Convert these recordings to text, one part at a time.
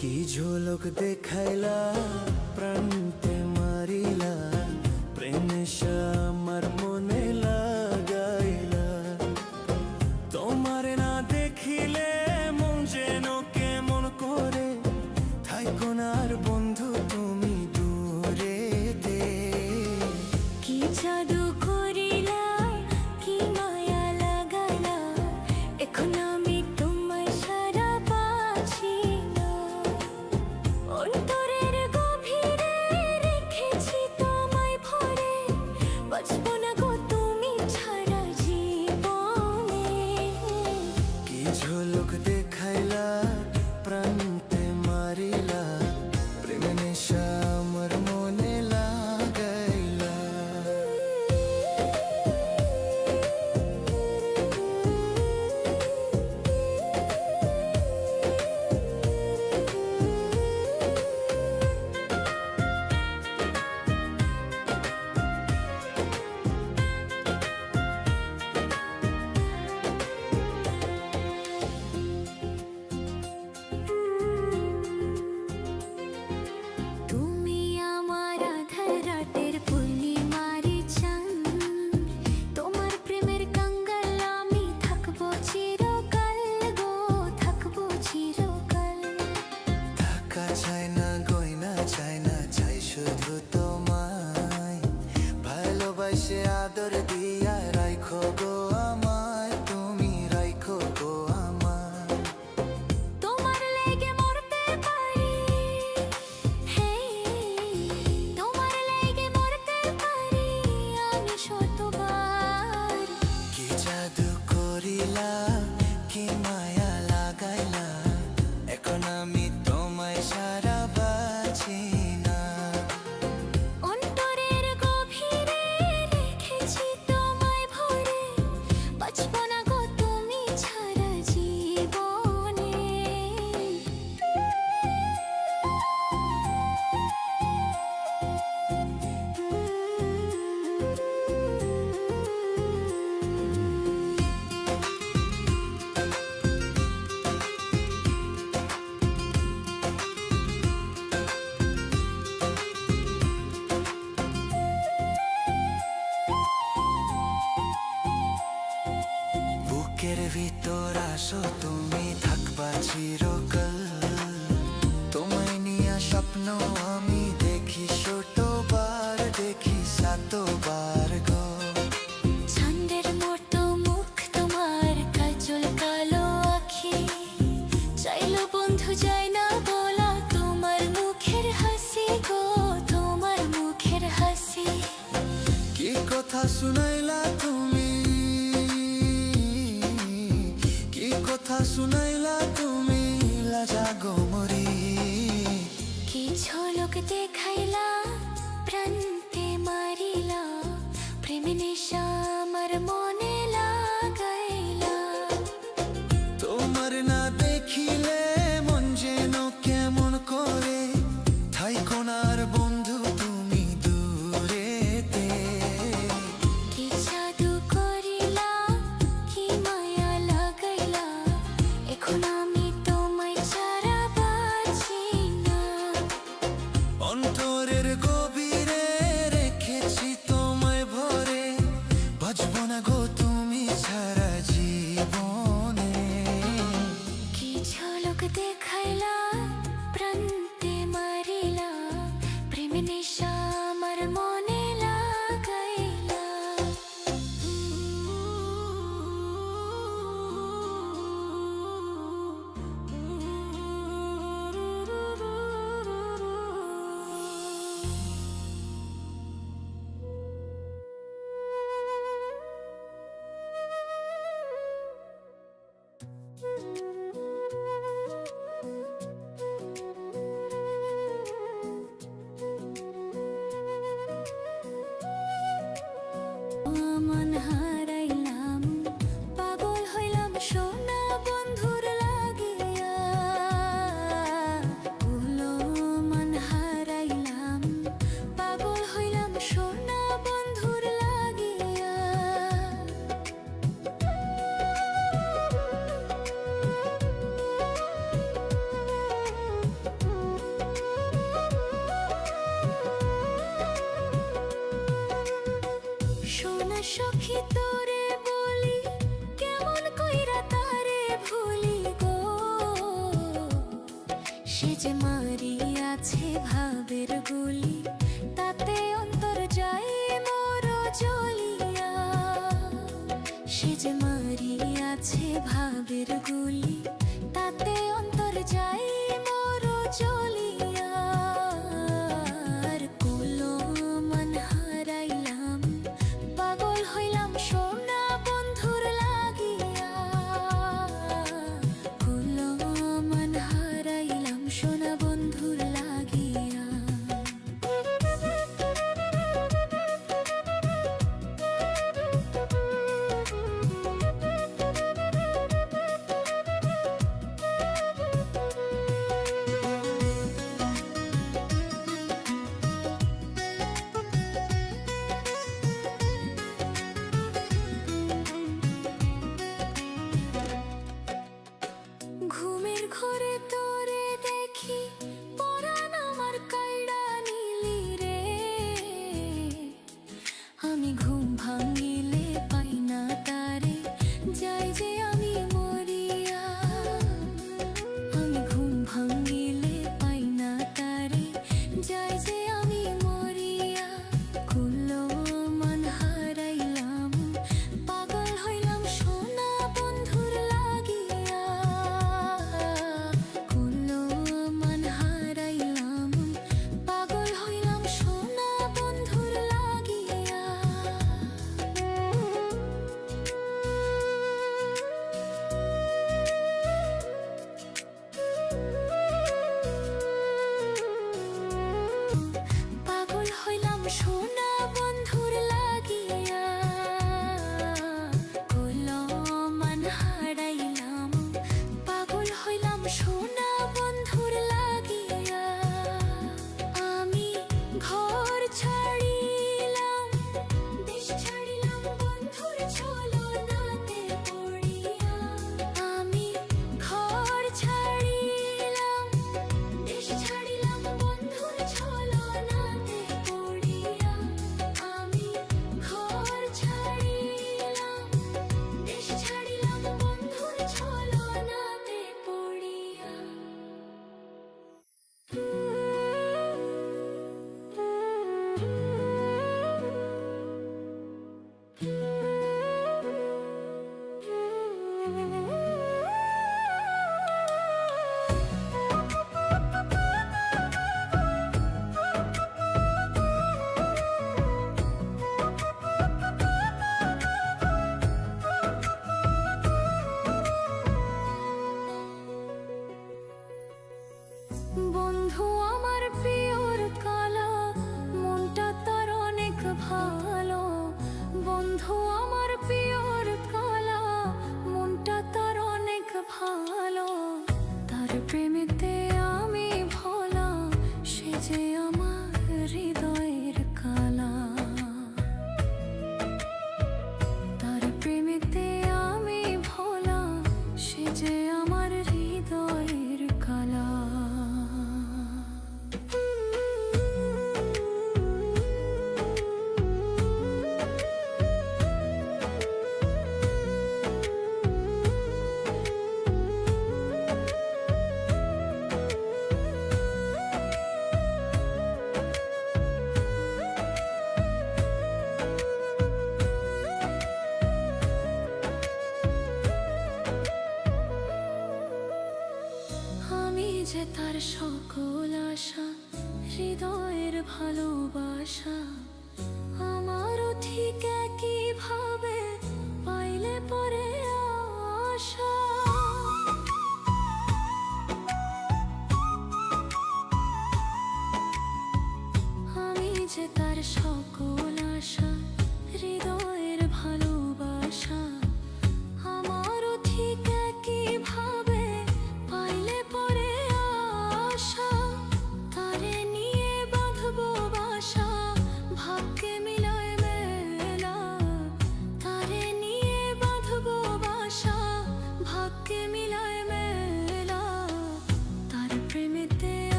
কি ঝলক দেখাইলা প্রান্তে মারিলা প্রেম নেশা আমার মনে লাগাইলা। তোমার না দেখিলে মন যেন কেমন করে, থাইকো না আর বন্ধু তুমি দূরে দে। কি জাদু করিলা, কি মায়া লাগাইলা, এখন আমি তোমায় সারা পাচ্ছি না। অন্তরের গভীরে রেখেছি তোমায় ভরে, বাঁচবো না গো তুমি ছাড়া জীবনে। কি ঝলক দেখাইলা প্রান্তে মারিলা প্রেম নেশা আমার মনে লাগাইলা। তুমি আমার আধার রাতের পূর্ণিমারি চাঁদ, তোমার প্রেমের কাঙ্গাল আমি থাকবো চিরকাল গো, থাকবো চিরকাল। টাকা চাই না গয়না চাই না, চাই শুধু তোমায় ভালোবাসে আদর দিয়া রাখো গো আমায়, তুমি রাখো গো আমায়। তোমার লেগে মরতে পারি, হে তোমার লেগে মরতে পারি আমি শতবার। কি জাদু করিলা, কি মায়া লাগাইলা, এখন আমি তোমায় সারা বাঁচি না। অন্তরের গভীরে রেখেছি তোমায় ভরে, বাঁচবো না গো তুমি ছাড়া জীবনে। বুকের ভিতর আসো তুমি থাকবা চিরকাল, তোমায় নিয়া স্বপ্ন আমি দেখি শতবার, দেখি শতবার গো। চাঁদের মতো মুখ তোমার, কাজল কালো আখি, চাইলো বন্ধু যায় না বলা তোমার মুখের হাসি গো, তোমার মুখের হাসি। কি কথা শুনাইলা তুমি, কি কথা শুনাইলা তুমি লাজা গো মরি। কি ঝলক দেখাইলা প্রান্তে মারিলা, প্রেম নেশা আমার মনে লাগাইলা। তোমার না দেখিলে মন যেন কেমন করে, থাইকো না আর বন্ধু তুমি দূরেতে। কি জাদু করিলা, কি মায়া লাগাইলা, এখন আমি তোমায় ছাড়া বাঁচি না। অন্তরের গভীরে রেখেছি তোমায় ভরে, বাঁচবো না গো তুমি ছাড়া জীবনে। কি ঝলক দেখাইলা প্রান্তে মারিলা, প্রেম নেশা আমার মনে লাগাইলা। সখী তোরে বলি কেমন কইরা তারে ভুলি গো, সে যে মারিয়াছে ভাবের গুলি, তাতে অন্তর যায় মোর জ্বলিয়া। সে যে মারিয়াছে ভাবের গুলি, তাতে অন্তর যায় মোর জ্বলিয়া। আর কুলো মন হারাইলাম, পাগল হইলাম সোনা বন্ধুর লাগিয়া। কুলো মন হারাইলাম সোনা বন্ধুর লাগিয়া। ঘুমের ঘরে তোরে দেখি পরাণ আমার কাইড়া নিলি রে, আমি ঘুম ভাঙিলে পাই না তারে, যাই যে আমি মরিয়া। আমি ঘুম ভাঙিলে পাই না তারে, যাই যে আমি মরিয়া। কুলো মন হারাইলাম, পাগল হইলাম সোনা বন্ধুর লাগিয়া। কুলো মন হারাইলাম, পাগল হইলাম সোনা বন্ধুর লাগিয়া। পাগল হইলাম সোনা বন্ধুর লাগিয়া। কুলো মন হারাইলাম, পাগল হইলাম সোনা বন্ধুর লাগিয়া। আমি ঘর ছাড়িলাম, দেশ ছাড়িলাম বন্ধুর ছলনাতে পড়িয়া। আমি ঘর ছাড়িলাম, দেশ ছাড়িলাম বন্ধুর ছলনাতে পড়িয়া। আমি ঘর ছাড়িলাম, দেশ ছাড়িলাম বন্ধুর ছলনাতে পড়িয়া। বন্ধু আমার প্রিয়র কালা, মনটা তার অনেক ভালো। বন্ধু আমার প্রিয়র কালা, মনটা তার অনেক ভালো। তার প্রেমেতে আমি ভোলা, সে যে আমার হৃদয়ের কালা। তার প্রেমেতে আমি ভোলা, সে যে আমার হৃদয়ের কালা। আমি যে তার সকল আশা, হৃদয়ের ভালোবাসা। আমারও ঠিক একই ভাবে পাইলে পরে আশা। আমি যে তার সকল আশা, হৃদয়ের ভালোবাসা। আমারও ঠিক একই ভাবে পাইলে পরে আশা। তারে নিয়ে বাঁধবো বাসা, ভাগ্যে মিলায় মেলা।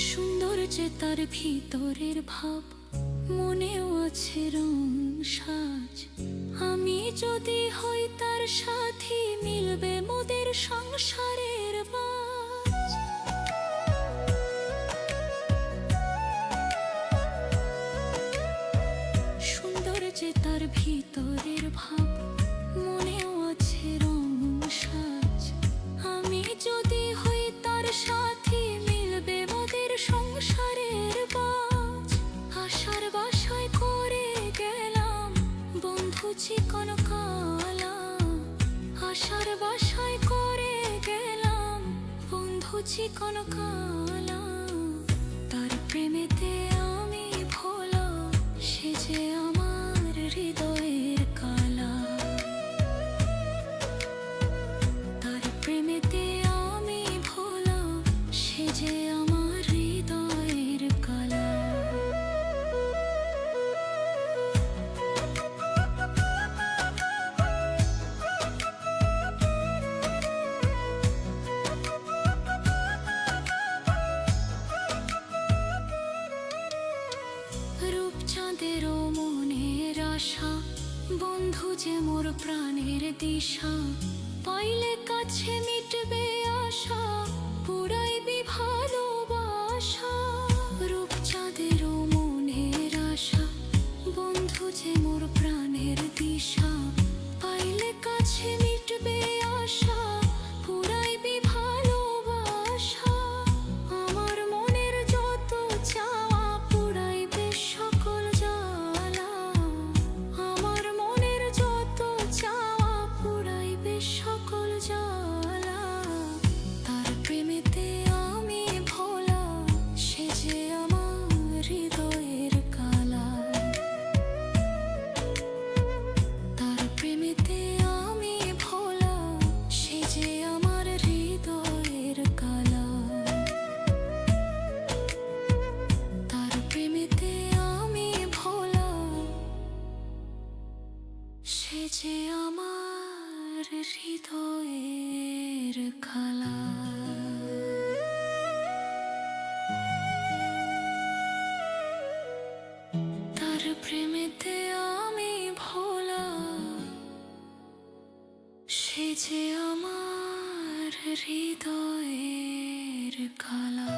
সুন্দর যে তার ভিতরের ভাব, মনেও আছে রং সাজ। আমি যদি হই তার সাথী, মিলবে মোদের সংসারের বাজ। সুন্দর যে তার ভিতরের ভাব, মনেও আছে রং সাজ। আমি যদি হই তার সাথী, মিলবে মোদের সংসারের বাজ। আশার বাসায় করে গেলাম বন্ধু চিকন কালা, আশার বাসায় করে গেলাম বন্ধু চিকন কালা। তার প্রেমেতে আমি ভোলা, সে যে আমার হৃদয়ের কালা। তার প্রেমেতে আমি ভোলা, সে যে আমার হৃদয়ের কালা। রূপচাঁদেরও মনের আশা, বন্ধু যে মোর প্রাণের দিশা। পাইলে কাছে মিটবে আশা, পুরাইবি ভালোবাসা। রূপচাঁদেরও মনের আশা, বন্ধু যে মোর প্রাণের দিশা। পাইলে কাছে মিটবে আশা, পুরাইবি ভালোবাসা। আমার মনের যত চাওয়া, পুরাইবে সকল জ্বালা। আমার মনের যত চাওয়া, পুরাইবে সকল জ্বালা। তার প্রেমেতে আমি ভোলা, সে যে আমার হৃদয়ের কালা। তার প্রেমেতে আমি ভোলা, সে যে আমার হৃদয়ের কালা। তার প্রেমেতে আমি ভোলা, সে যে আমার হৃদয়ের কালা। তার প্রেমেতে আমি ভোলা, সে যে আমার হৃদয়ের কালা।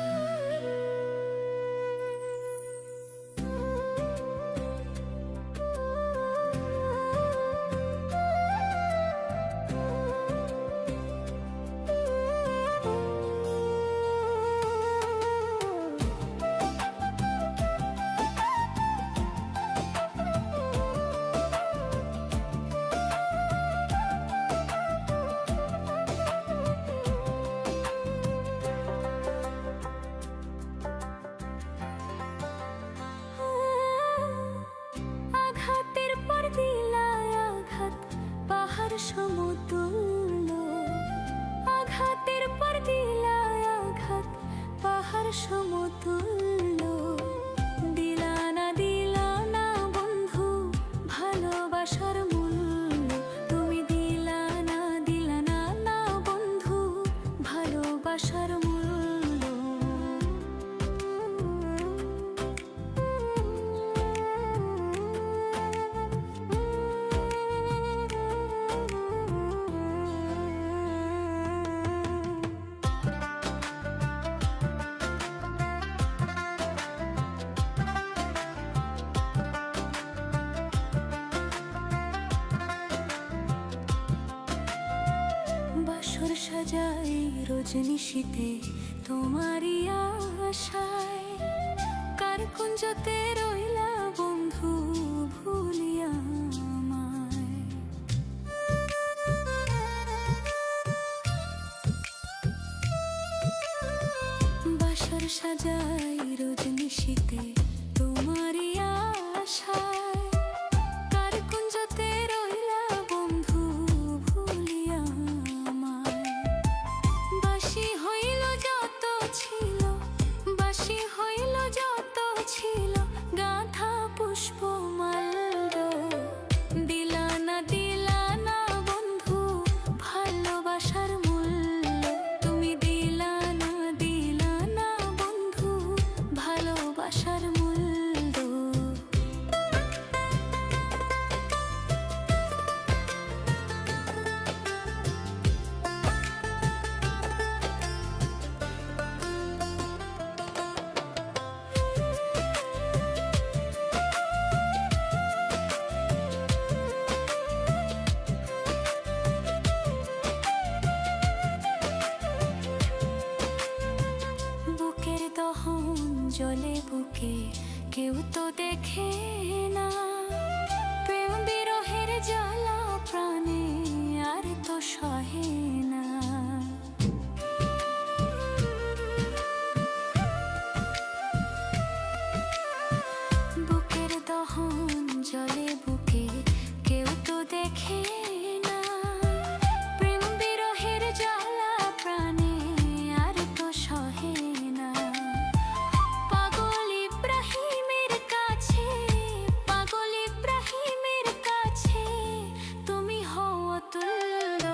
আঘাতের পর দিলায় আঘাত, পাহাড় সমতুল্য। আঘাতের পর দিলায় আঘাত, পাহাড় সমতুল্য। দিলা না বন্ধু ভালোবাসার মূল্য। তুমি দিলা না বন্ধু ভালোবাসার মূল্য। বাসর সাজাই রজনিশীতে তোমারই আশায়। কার কুঞ্জতে রইলা বন্ধু ভুলিয়া আমায়। বাসর সাজাই রজনিশীতে তোমারই আশায়। কার কুঞ্জতে রইলা বন্ধু ভুলিয়া আমায়। বাসি হইল যত ছিল, বাসি হইল যত ছিল, গাঁথা পুষ্পমাল্য। দিলা না বন্ধু ভালোবাসার মূল্য। তুমি দিলা না বন্ধু জলে বুকে কেউ তো দেখে না প্রেম বিরহের জ্বালা প্রাণে আর তো সহে না বুকের দহন জলে বুকে কেউ তো দেখে না প্রেম বিরহের জ্বালা প্রাণে আর তো সহে না পাগল ইব্রাহিমের কাছে পাগল ইব্রাহিমের কাছে তুমি হও অতুল্য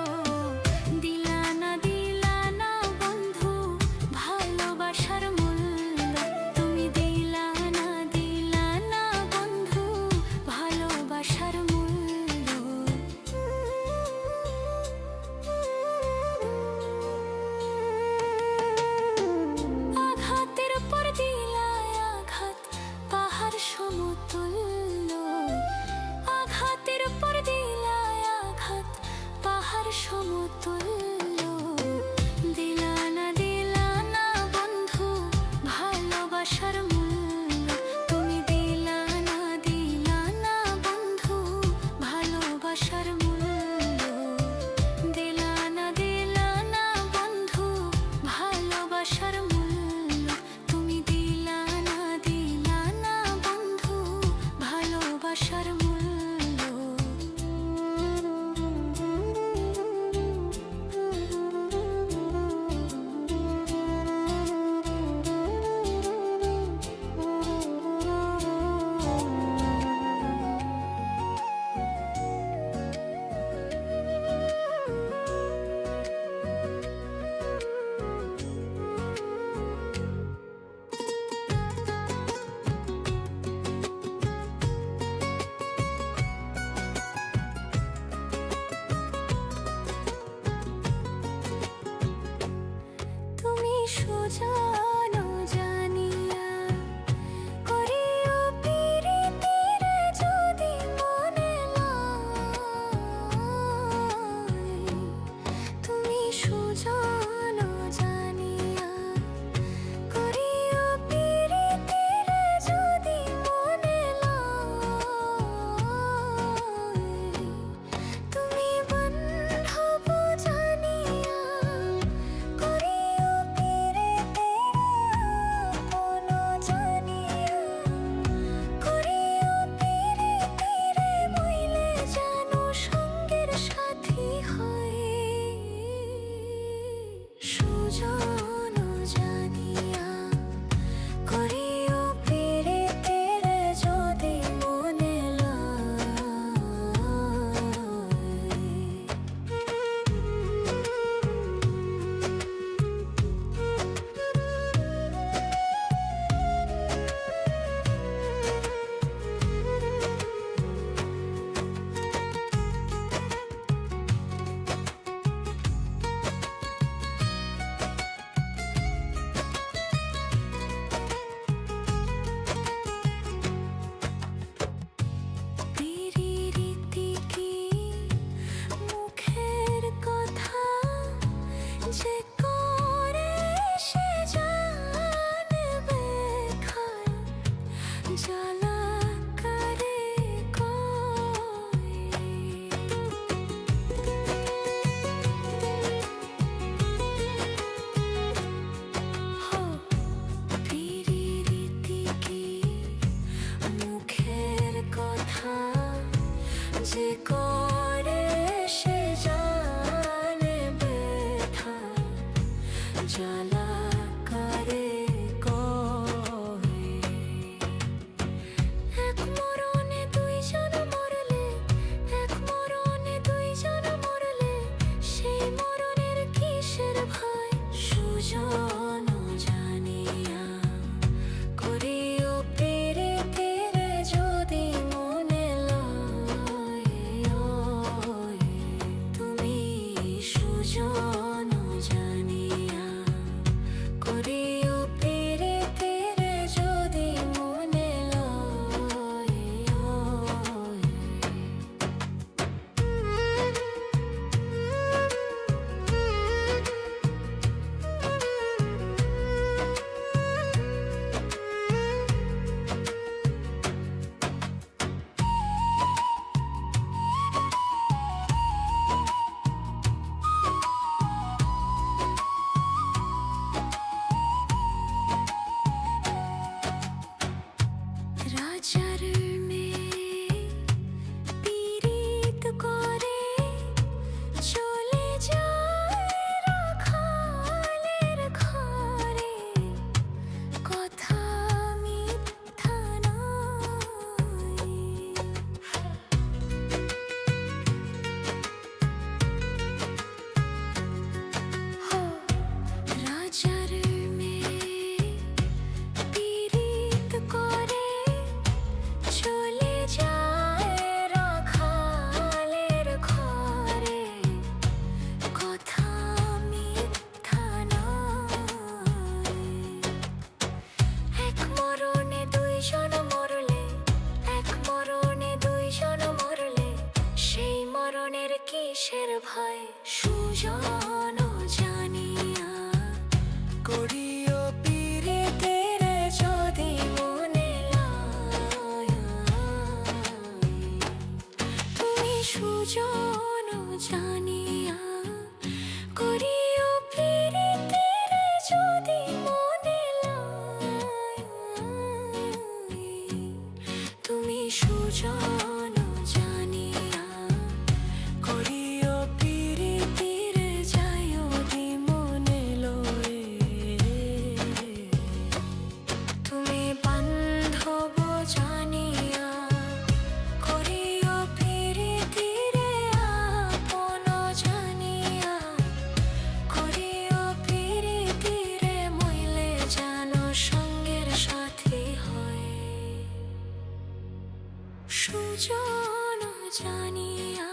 সুজন জানিয়া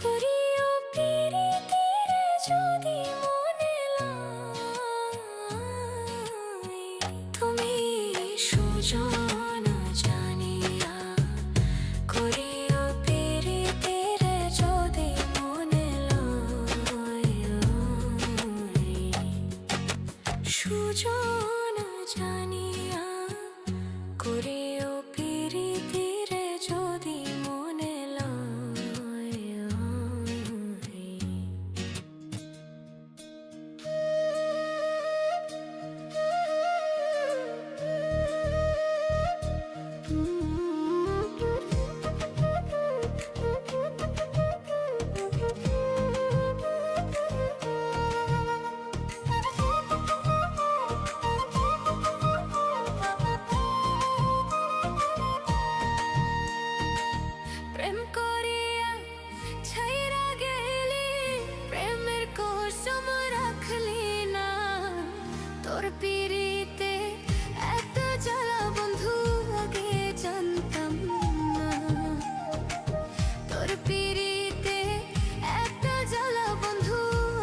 করিও প্রীতিরে যদি মনে লাই। তুমি সুজন জানিয়া করিও প্রীতিরে যদি মনে লাই। সুজন জানিয়া করিও প্রীতিরে যদি মনে লয়। প্রেম করিয়া ছাইরা গেলি, প্রেমের কসম রাখলি না। তোর পিরিতে এত জ্বালা বন্ধু আগে জানতাম না। তোর পিরিতে এত জ্বালা বন্ধু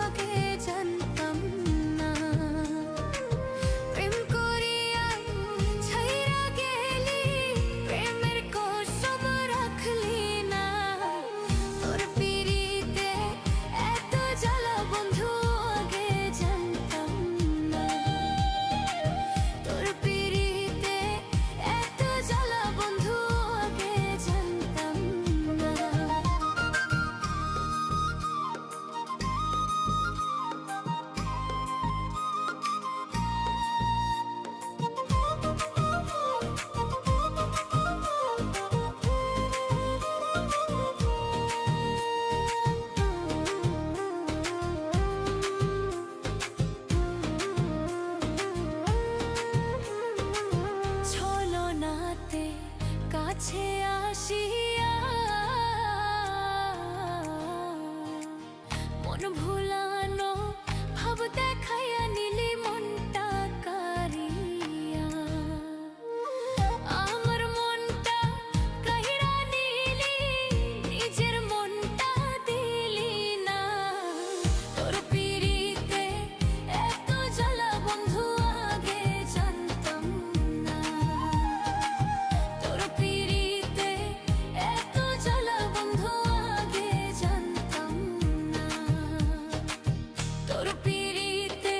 আগে জানতাম না। প্রেম করিয়া ছাইরা গেলি, প্রেমের কসম রাখলি না। তোর পিরিতে এত জ্বালা বন্ধু আগে জানতাম না। তোর পিরিতে এত জ্বালা বন্ধু আগে জানতাম না। ছলনাতে কাছে আসিয়া মন ভুলানো ভাব দেখাইয়া নিলি মনটা কারিয়া। আমার মনটা কাহিরা নিলি, নিজের মনটা দিলি না। তোর পিরিতে এত জ্বালা বন্ধু আগে জানতাম না। তোর পিরিতে এত জ্বালা বন্ধু আগে জানতাম না। তোর পিরিতে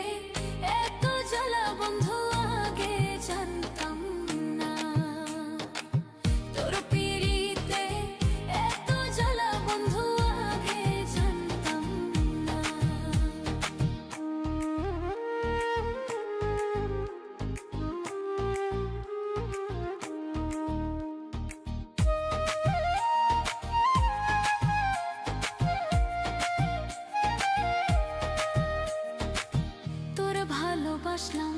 এত জ্বালা বন্ধু আগে জানতাম না। তোর পিরিতে এত জ্বালা বন্ধু আগে জানতাম না। তোর ভালোবাসলাম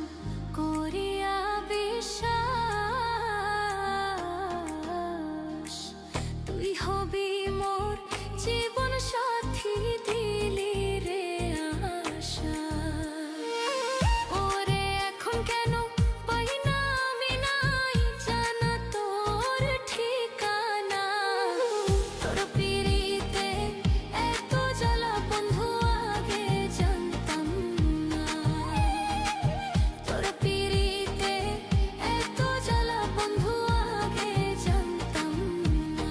করিয়া বিশ্বাস, তুই হবি মোর জীবন সাথী দিলি রে আশা। ওরে এখন কেন পাই না আমি নাই জানা তোর ঠিকানা। তোর পিরিতে এত জ্বালা বন্ধু আগে জানতাম না। তোর পিরিতে এত জ্বালা বন্ধু আগে জানতাম না।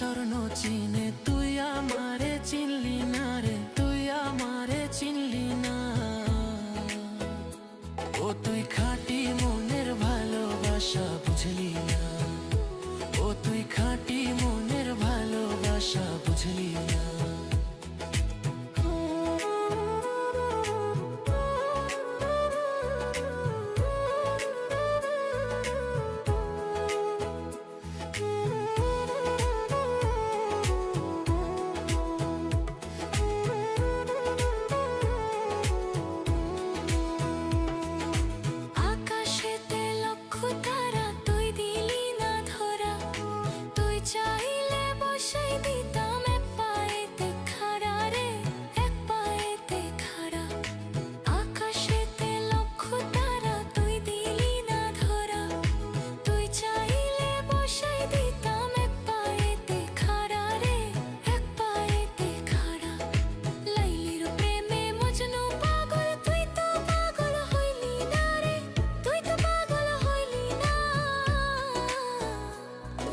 স্বর্ণ চিনে তুই আমারে চিনলি না রে, তুই আমারে চিনলি না। ও তুই খাঁটি মনের ভালোবাসা বুঝলি না, ও তুই খাঁটি মনের ভালোবাসা বুঝলি না। আকাশেতে লক্ষ তারা তুই দিলি না ধরা, তুই চাইলে বসাই দিতাম এক পায়েতে খাড়া রে, এক পায়েতে খাড়া। আকাশেতে লক্ষ তারা তুই দিলি না ধরা, তুই চাইলে বসাই দিতাম এক পায়েতে খাড়া রে, এক পায়েতে খাড়া। লাইলির প্রেমে মজনু পাগল, তুই তো পাগল হইলি না রে, তুই তো পাগল হইলি না।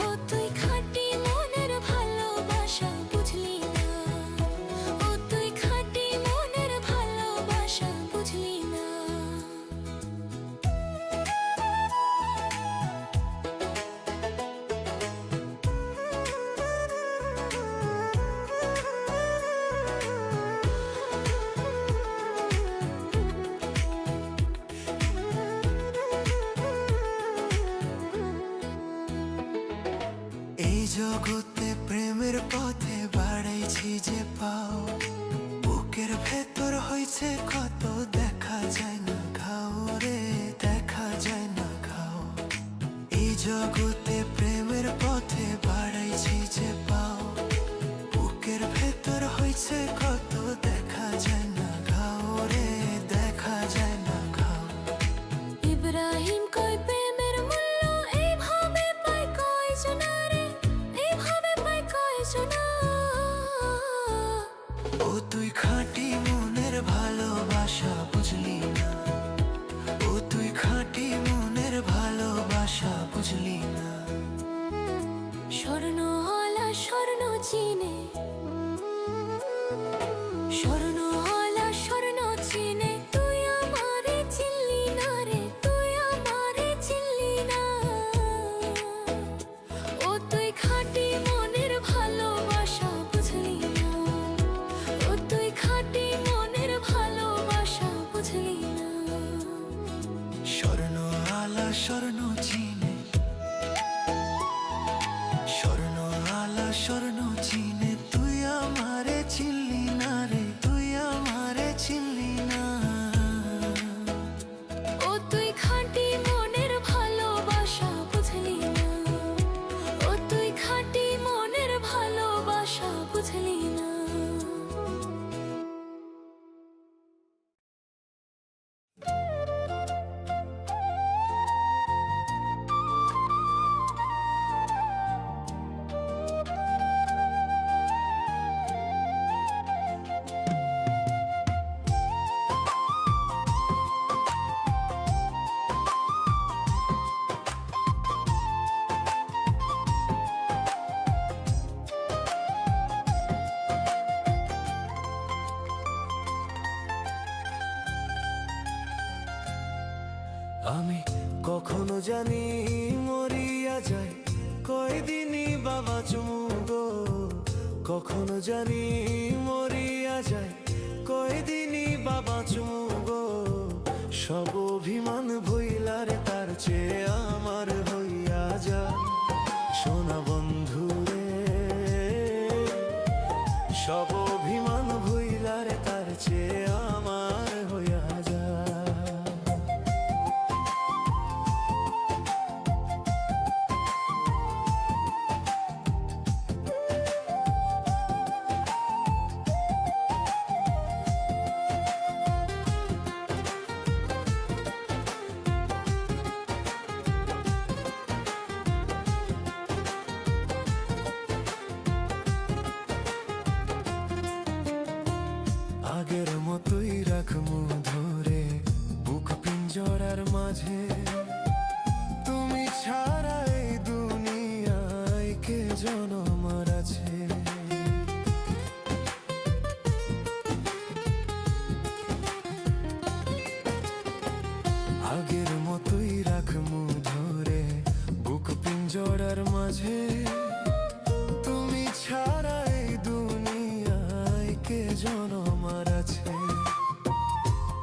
ও তুই খাঁটি মনের ভালোবাসা বুঝলি না, ও তুই খাঁটি মনের ভালোবাসা বুঝলি না। এই জগতে প্রেমের পথে বাড়াইছি যে পাও, বুকের ভেতর হইছে কত দেখা যায় না ঘাও রে, দেখা যায় না ঘাও। এই জগতে প্রেমের পথে বাড়াইছি যে পাও, বুকের ভেতর হইছে কত দেখা যায় না ঘাও রে, দেখা যায় না ঘাও। ইব্রাহিম কয় প্রেমের মূল্য এইভাবে পায় কয়জনা রে, এইভাবে পায় কয়জনা। ও তুই খাঁটি মনের ভালোবাসা বুঝলি না, ও তুই খাঁটি মনের ভালোবাসা বুঝলি না। স্বর্ণওয়ালা স্বর্ণ চিনে, স্বর্ণওয়ালা স্বর্ণ চিনে তুই আমারে চিনলি না রে, তুই আমারে চিনলি না। ও তুই খাঁটি মনের ভালোবাসা বুঝলি না, ও তুই খাঁটি মনের ভালোবাসা বুঝলি না। স্বর্ণ আলা স্বর্ণ চিনে, স্বর্ণ আলা স্বর্ণ চিনে তুই আমারে চিনলি না রে, তুই আমারে চিনলি না। ও তুই খাঁটি মনের ভালোবাসা বুঝলি না, ও তুই খাঁটি মনের ভালোবাসা বুঝলি না। আমি কখনো জানি মরিয়া যাই, কয়দিনই বাবা চুমুগো। কখনো জানি মরিয়া যাই, কয়দিনই বাবা চুমুগো। সব অভিমান ভইলারে তার চেয়ে আমার হইয়া যায় সোনা বন্ধু রে। সব অভিমান ভইলারে তার চেয়ে আমার হইয়া যায়। আগের মতোই আগের মতোই রাখমু ধরে বুক পিঞ্জরার মাঝে। তুমি ছাড়া এই দুনিয়ায় কে জন আমার আছে।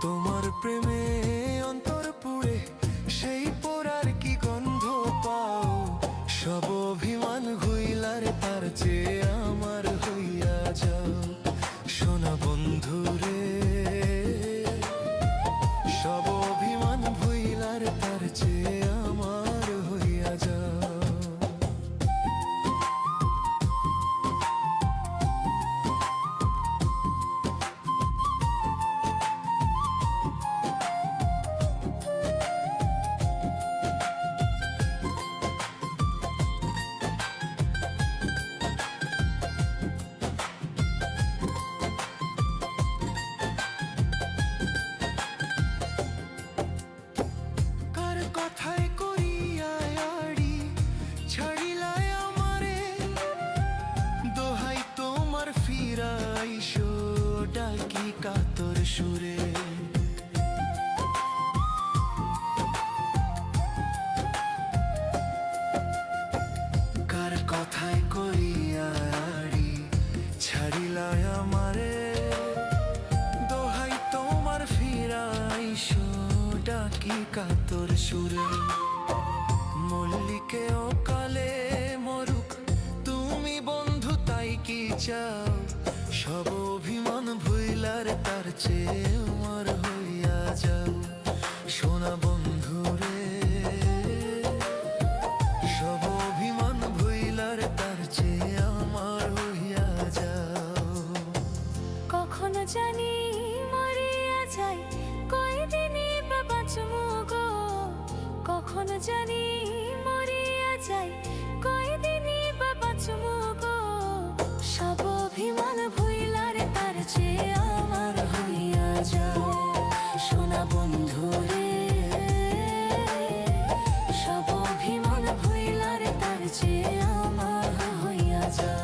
তোমার প্রেমে অন্তর পুড়ে সেই পোড়ার কি গন্ধ পাও। সব অভিমান হইলার তার চেয়ে আমার হইয়া যাও সোনা বন্ধু রে। সব অভিমান ভুইলার তার চেয়ে আমার হইয়া যাও। কথায় করিয়া আড়ি ছাড়িলায় আমারে। দোহাই তোমার ফিরাইশো ডাকি কাতর সুরে। কার কথায় করিয়া আড়ি ছাড়িলায় আমারে। দোহাই তোমার ফিরাইশো ডাকি কাতর সুরে। মল্লিকে ও কালে মরুক তুমি বন্ধু তাই কি চাও। সব অভিমান ভুইলার তার চেয়ে আমার হইয়া যাও সোনা বন্ধু রে। সব অভিমান ভুইলার তার চেয়ে আমার হইয়া যাও। কখনো জানি মরিয়া যাই কয়দিনই বা বাঁচমু গো। কখনো জানি মরিয়া যাই কয়দিনই বা বাঁচমু গো। সব অভিমান ভুইলার তার চেয়ে আমার হইয়া যাও সোনা বন্ধু রে। সব অভিমান ভুইলার তার চেয়ে আমার হইয়া যাও।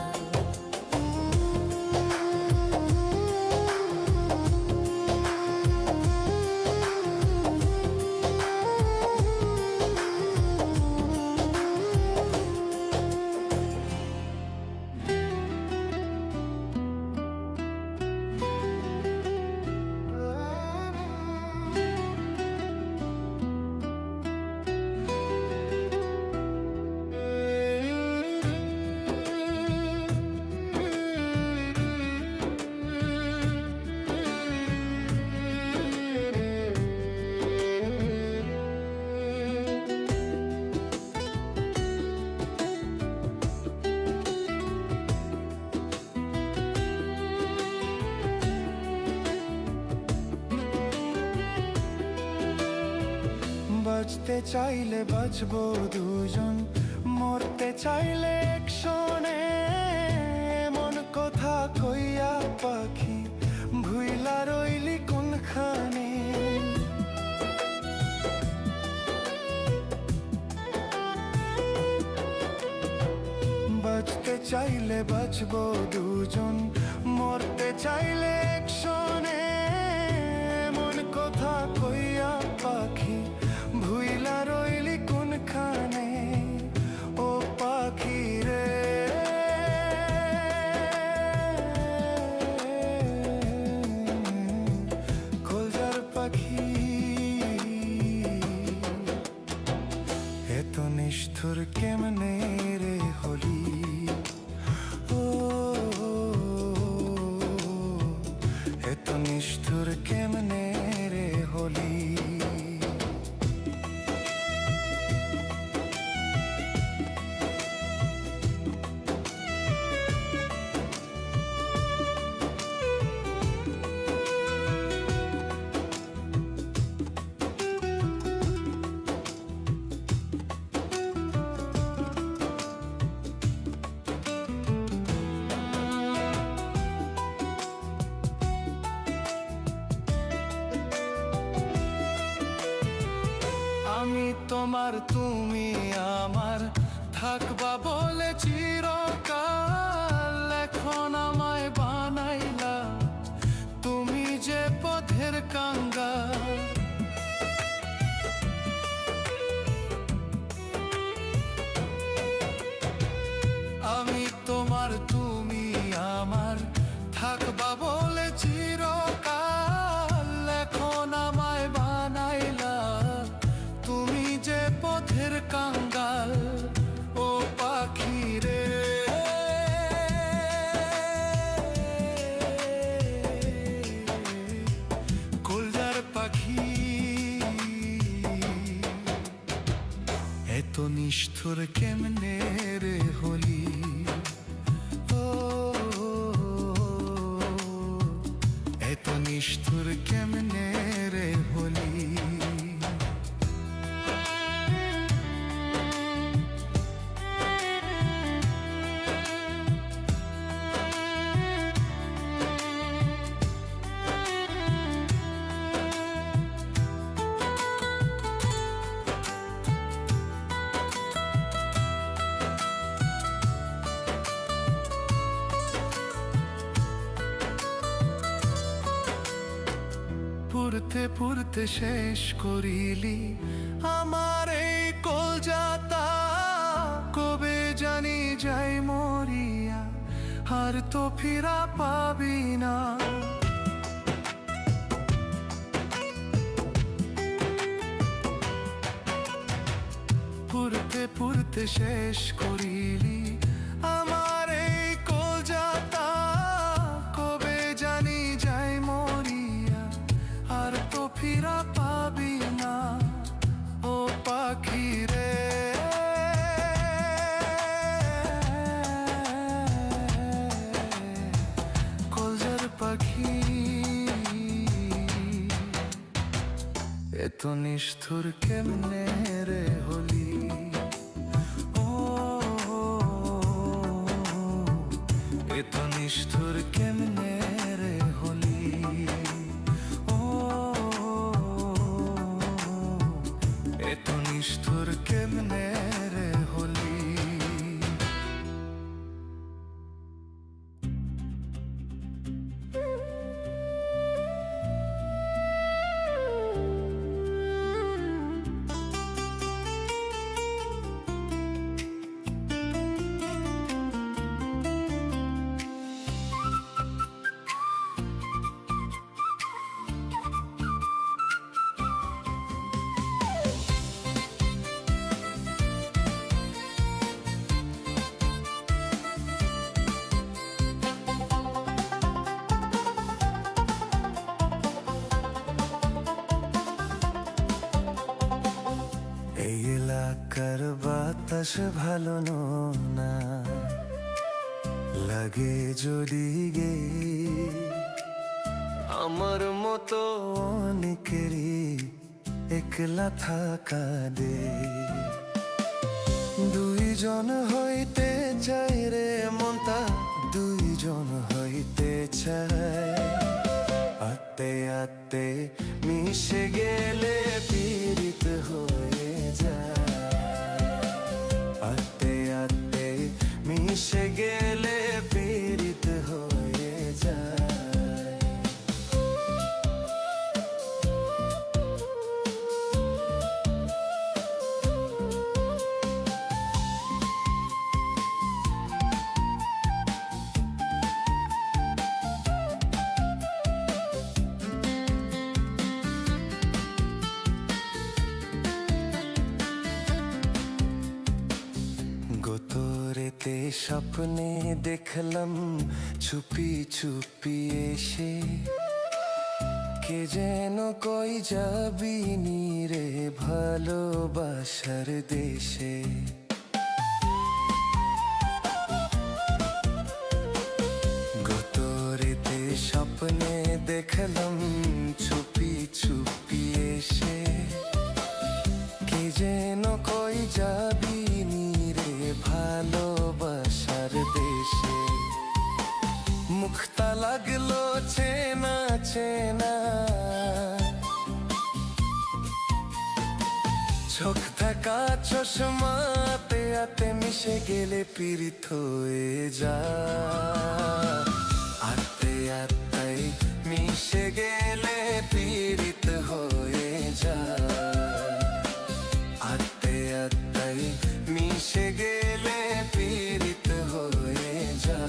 বাঁচতে চাইলে বাঁচবো দুজন, মরতে চাইলে একশনে। মন কথা কইয়া পাখি ভুইলা রইলি কোনখানে। বাঁচতে চাইলে বাঁচবো দুজন, মরতে চাইলে একশনে। মন কথা কইয়া পাখি ভুইলা রইলি কোনখানে। ও পাখি রে কলজার পাখি, এত নিষ্ঠুর কেমনে রে হলি। ও এত নিষ্ঠুর কেমনে রে হলি। আমি তোমার তুমি আমার, থাকবা বলে চিরকাল। এখন আমায় বানাইলা তুমি যে পথের কাঙ্গাল। নিষ্ঠুর কেমনে রে হলি, ও এত নিষ্ঠুর কেমনে রে হলি। পুরতে পুরতে শেষ করিলি আমার এই কলজাতা, কবে জানি যাই মরিয়া আর তো ফিরা পাবি না। পুরতে পুরতে শেষ করিলি আমার এই কলজাতা, কবে জানি যাই মরিয়া আর তো ফিরা পাবি না। ও পাখি রে কলজার পাখি, এত নিষ্ঠুর কেমনে রে হলি, ও এত নিষ্ঠুর কেমনে রে হলি, ও এত নিষ্ঠুর কেমনে রে হলি। এই এলাকার বাতাস ভালো না লাগে যদি গে, আমার মতো অনেকেরই একলা থাকা দে। দুইজন হইতে চাই রে মনটা, দুইজন হইতে চাই, আতে আতে মিশে গেলে পীড়িত হয়ে যায়, আতে আতে মিশে গেলে পীড়িত হয়ে যায়। গতরেতে স্বপ্নে দেখলাম চুপি চুপি এসে, কে যেন কই যাবি নি রে ভালোবাসার দেশে। গতরেতে স্বপ্নে দেখলাম চুপি চুপি এসে, কে যেন কই যাবি নি রে ভালোবাসার দেশে। মুখটা লাগলো চেনা চেনা, চোখ থাকা চশমাতে আতে মিশে গেলে পীড়িত হয়ে যা, আতে আতে মিশে গেলে পীড়িত হয়ে যা, আতে আতে মিশে গেলে পীড়িত হয়ে যা।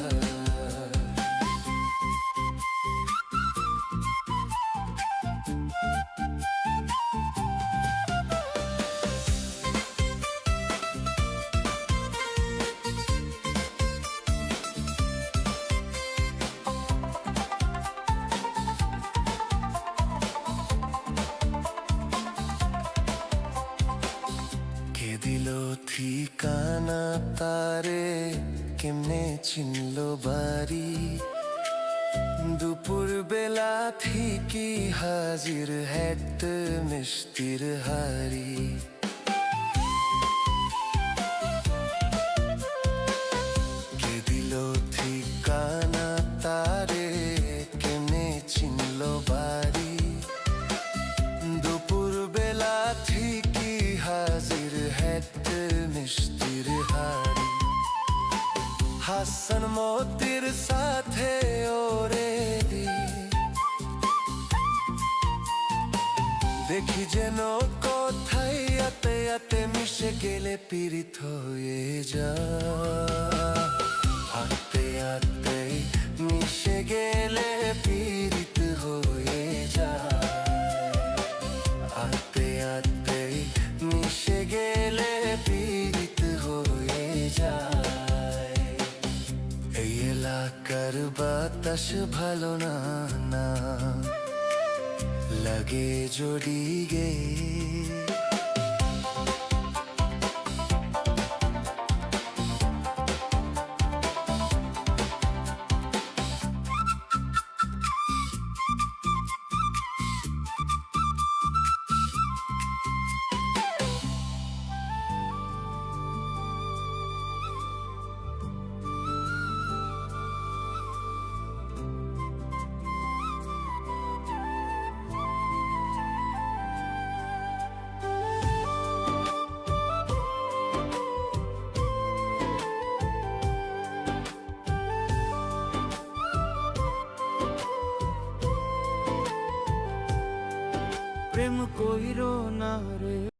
তারে কেমনে চিনলো বাড়ি দুপুর বেলা থেকে হাজির হ্যাট মিষ্টির হাড়ি কে দিল ঠিকানা তারে কেমনে চিনলো বাড়ি দুপুর বেলা থেকে হাজির হ্যাট মিষ্টির হাড়ি হাসান মতির সাথে ওরে দেখি যেন কোথায় আতে আতে মিশে গেলে পীড়িত হয়ে যা আতে আতে মিশে গেলে পীড়িত হয়ে যা আতে আতে মিশে গেলে পীড়িত হয়ে যায় এই এলাকার বাতাস ভালো না না লাগে জড়িয়ে প্রেম কইরো না রে